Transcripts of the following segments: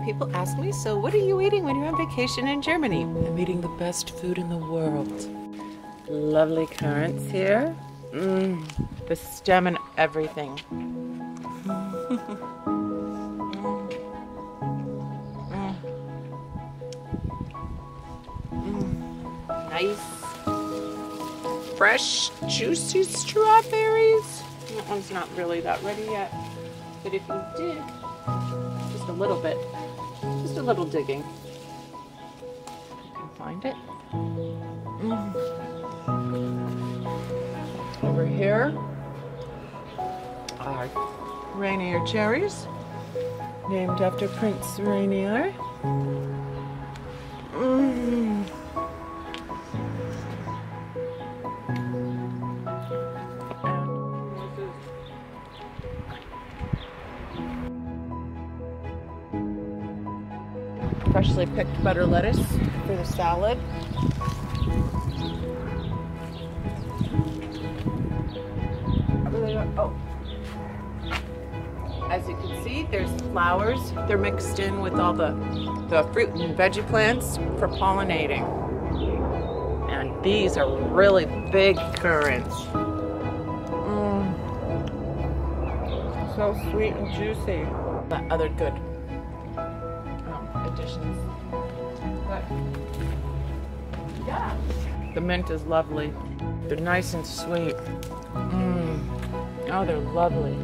People ask me, so what are you eating when you're on vacation in Germany? I'm eating the best food in the world. Lovely currants here. The stem and everything. Nice, fresh, juicy strawberries. That one's not really that ready yet, but if you dig just a little bit, just a little digging, you can find it. Over here are Rainier cherries, named after Prince Rainier. Freshly picked butter lettuce for the salad. Oh, as you can see, there's flowers. They're mixed in with all the fruit and veggie plants for pollinating. And these are really big currants. So sweet and juicy. The other good additions. But yeah, the mint is lovely. They're nice and sweet. Oh, they're lovely.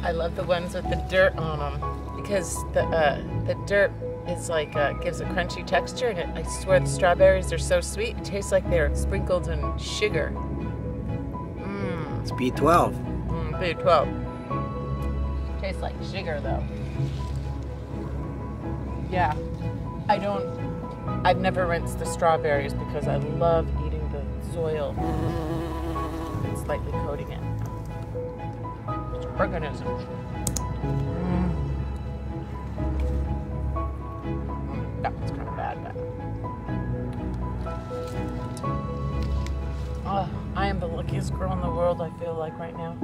I love the ones with the dirt on them because the dirt is like gives a crunchy texture, and I swear the strawberries are so sweet. It tastes like they're sprinkled in sugar. It's B12. B12. Tastes like sugar though. Yeah, I've never rinsed the strawberries because I love eating the soil and slightly coating it. It's organisms. That one's kind of bad, but oh, I am the luckiest girl in the world, I feel like right now.